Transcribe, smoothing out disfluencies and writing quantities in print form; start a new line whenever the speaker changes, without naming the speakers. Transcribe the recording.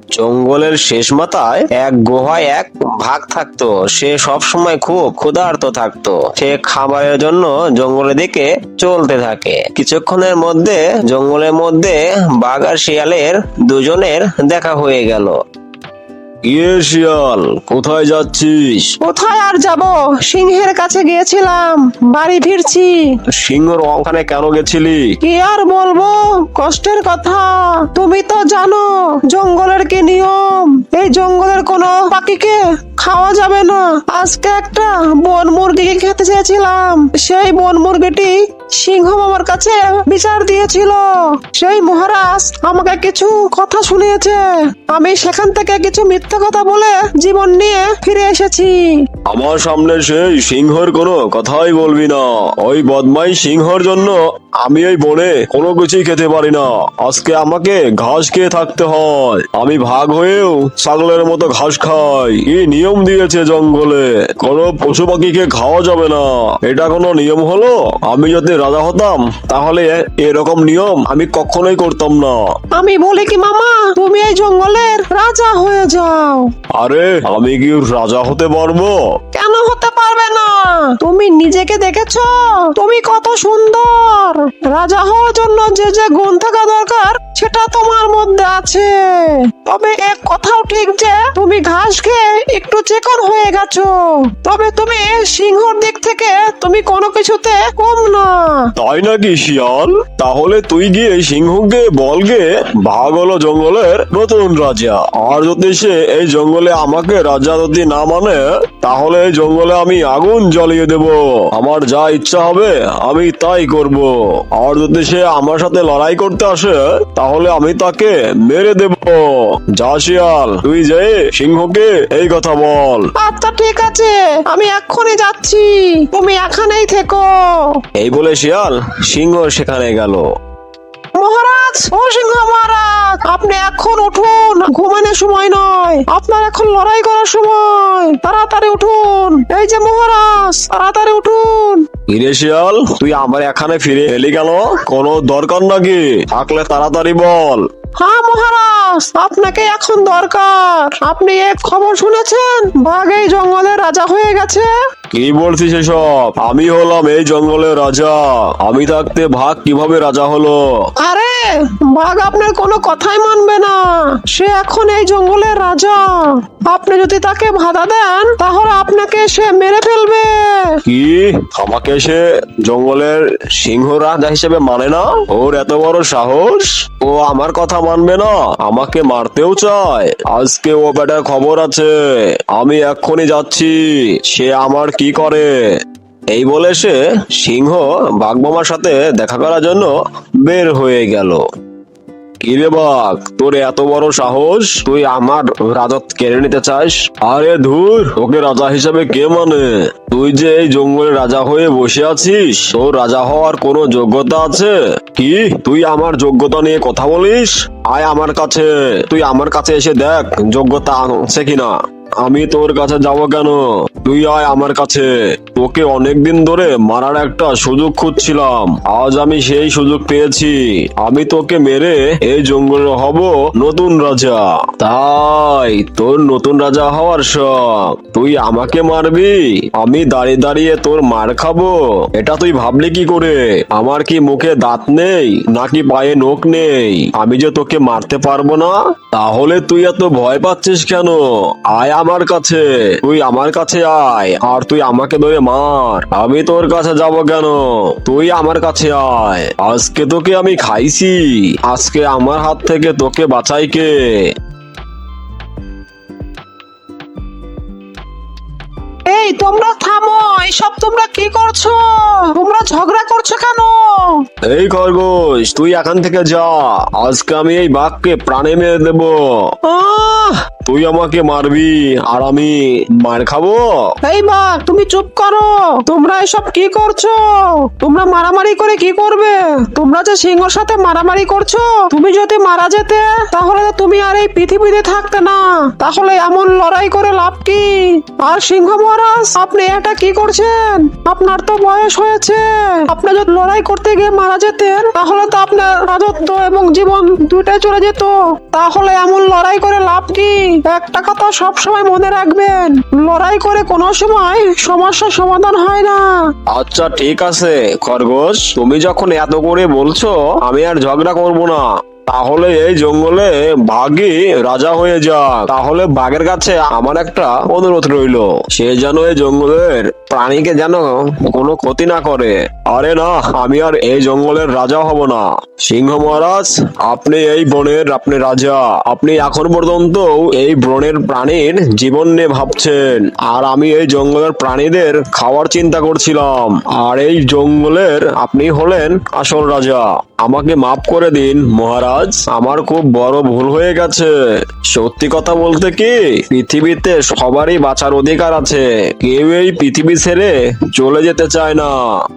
জঙ্গলের শেষ মাথায় এক গুহায় এক বাঘ থাকতো। সে সব সময় খুব ক্ষুধার্ত থাকতো। সে খাবারের জন্য জঙ্গলের দিকে চলতে থাকে। কিছুক্ষণের মধ্যে জঙ্গলের মধ্যে বাঘ আর শিয়ালের দুজনের দেখা হয়ে গেল। শিয়াল, কোথায় যাচ্ছিস?
কোথায় আর যাব, সিংহের কাছে গিয়েছিলাম, বাড়ি ফিরছি।
সিংহর ওখানে কেন গেছিলি?
কি আর বলবো, কষ্টের কথা। তুমি তো জানো জঙ্গলের কি নিয়ম। এই জঙ্গলের কোনো পাখিকে খাওয়া যাবে না। আজকে একটা বন মুরগিকে খেতে চেয়েছিলাম। সেই বন মুরগিটি সিংহ মামার কাছে বিচার দিয়েছিল। সেই মহারাজ আমাকে কিছু কথা শুনিয়েছে। আমি সেখান থেকে কিছু মিথ্যা কথা বলে জীবন নিয়ে ফিরে এসেছি।
আমার সামনে সেই সিংহর কোনো কথাই বলবি না। ওই বদমাই সিংহর জন্য আমি এই বনে কোনো কিছুই খেতে পারি না। আজকে আমাকে ঘাস খেয়ে থাকতে হয়। আমি ভাগ হয়েও ছাগলের মতো ঘাস খাই। এই নিয়ম দিয়েছে জঙ্গলে, কোনো পশু পাখিকে খাওয়া যাবে না। এটা কোনো নিয়ম হলো? আমি যদি রাজা হতাম তাহলে এরকম নিয়ম আমি কখনোই করতাম না।
আমি বলি কি মামা, তুমি এই জঙ্গলের রাজা হয়ে যাও।
আরে আমি কি রাজা হতে পারবো?
কেন হতে পারবে না? তুমি নিজেকে দেখেছো তুমি কত সুন্দর। রাজা হওয়ার জন্য যে যে গুণ থাকা দরকার সেটা তোমার মধ্যে আছে। তবে এক কথাও ঠিক যে তুমি ঘাস খেয়ে একটু চিকন হয়ে গেছো। তবে তুমি সিংহর দিক থেকে তুমি কোনো কিছুতে কম না।
তাই নাকি শিয়াল? তাহলে তুই গিয়ে সিংহকে বলগে ভাগ হলো জঙ্গলের নতুন রাজা। আর যদি সে এই জঙ্গলে আমাকে রাজা যদি না মানে তাহলে এই জঙ্গলে আমি আগুন জ্বালিয়ে দেব। আমার যা ইচ্ছা হবে আমি তাই করব। আর যদি সে আমার সাথে লড়াই করতে আসে তাহলে আমি তাকে মেরে দেব। যা শিয়াল, তুই যে সিংহকে এই কথা বল।
আচ্ছা ঠিক আছে, আমি এক্ষুনি যাচ্ছি, তুমি এখানেই থেকো।
এই বলে শিয়াল সিংহ সেখানে গেল।
মহারাজ, ও সিংহ মহারাজ, আপনি এখন উঠুন। ঘুমানোর সময় নয়, আপনার এখন লড়াই করার সময়। তাড়াতাড়ি উঠুন। এই যে মহারাজ, তাড়াতাড়ি উঠুন।
হিরে শিয়াল, তুই আমার এখানে ফিরে এলি কেন? কোনো দরকার নাকি? থাকলে তাড়াতাড়ি বল।
হ্যাঁ মহারাজ, আপনাকে এখন দরকার। আপনি এক খবর শুনেছেন, বাঘ এই জঙ্গলের রাজা হয়ে গেছে।
কি বলছিস এসব? আমি হলাম এই জঙ্গলের রাজা। আমি থাকতে ভাগ কিভাবে রাজা হলো?
আরে বাঘ আপনার কোনো কথাই মানবে না। সে এখন এই জঙ্গলের রাজা। আপনি যদি তাকে বাধা দেন তাহলে আপনাকে সে মেরে ফেলবে।
কি? আমাকে সে জঙ্গলের সিংহ রাজা হিসেবে মানে না? ওর এত বড় সাহস! ও আমার কথা মানবে না, আমাকে মারতেও চায়। আজকে ও বেটার খবর আছে। আমি এক্ষুনি যাচ্ছি, সে আমার কি করে। এই বলে সে সিংহ বাঘমামার সাথে দেখা করার জন্য বের হয়ে গেল। কিরে বাঘ, তোর এত বড় সাহস, তুই আমার রাজত্ব কেড়ে নিতে চাস? আরে ধুর, ওকে রাজা হিসেবে কে মানে? তুই যে এই জঙ্গলে রাজা হয়ে বসে আছিস, তোর রাজা হওয়ার কোনো যোগ্যতা আছে? কি তুই আমার যোগ্যতা নিয়ে কথা বলিস? আয় আমার কাছে, তুই আমার কাছে এসে দেখ যোগ্যতা আছে কিনা। আমি তোর কাছে যাব কেন? তুই আয় আমার কাছে। তোকে অনেকদিন ধরে মারার একটা সুযোগ খুঁজছিলাম, আজ আমি সেই সুযোগ পেয়েছি। আমি তোকে মেরে এই জঙ্গলে হব নতুন রাজা। তাই তোর নতুন রাজা হওয়ার শখ? তুই আমাকে মারবি? আমি দাঁড়িয়ে দাঁড়িয়ে তোর মার খাবো? এটা তুই ভাবলি কি করে? আমার কি মুখে দাঁত নেই নাকি পায়ে নখ নেই? আমি যে তোকে মারতে পারবো না? তাহলে তুই এত ভয় পাচ্ছিস কেন? আয় আমার কাছে, তুই আমার কাছে আয়, আর তুই আমাকে ধরে মার। আমি তোর কাছে যাব কেন? তুই আমার কাছে আয়। আজকে তোকে আমি খাইছি, আজকে আমার হাত থেকে তোকে বাঁচাই কে?
এই তোমরা থামো, এইসব তোমরা কি করছো? তোমরা ঝগড়া করছো কেন?
এই খরগোশ, তুই এখান থেকে যা। আজকে আমি এই বাঘকে প্রাণে মেরে দেব।
আহ!
তুই আমাকে মারবি আর আমি মার খাবো?
এই বাঘ, তুমি চুপ করো। তোমরা এসব কি করছো? তোমরা মারামারি করে কি করবে? তোমরা যে সিংহর সাথে মারামারি করছো, তুমি যদি মারা যেতে তাহলে তো তুমি আর এই পৃথিবীতে থাকতে না। তাহলে এমন লড়াই করে লাভ কি? আর সিংহ মহারাজ, আপনি এটা কি করছেন? আপনার তো বয়স হয়েছে। আপনি যদি লড়াই করতে গিয়ে মারা যেতেন তাহলে তো আপনার রাজত্ব এবং জীবন দুটাই চলে যেত। তাহলে এমন লড়াই করে লাভ একটা কথা সব সময় মনে রাখবেন, লড়াই করে কোনো সময় সমস্যার সমাধান হয় না।
আচ্ছা ঠিক আছে খরগোশ, তুমি যখন এত করে বলছো আমি আর ঝগড়া করব না। তাহলে এই জঙ্গলে বাঘই রাজা হয়ে যাক। তাহলে বাঘের কাছে আমার একটা অনুরোধ রইলো, সে যেন এই জঙ্গলের প্রাণীকে যেন কোনো ক্ষতি না করে। আরে না, আমি আর এই জঙ্গলের রাজা হব না। সিংহ মহারাজ, আপনি এই বনের আপনি রাজা। আপনি এখন পর্যন্ত এই বনের প্রাণীর জীবন নিয়ে ভাবছেন, আর আমি এই জঙ্গলের প্রাণীদের খাওয়ার চিন্তা করছিলাম। আর এই জঙ্গলের আপনি হলেন আসল রাজা। আমাকে মাফ করে দিন মহারাজ, আমার খুব বড় ভুল হয়ে গেছে। সত্যি কথা বলতে কি, পৃথিবীতে সবারই বাঁচার অধিকার আছে, কেউ এই পৃথিবী ছেড়ে চলে যেতে চায় না।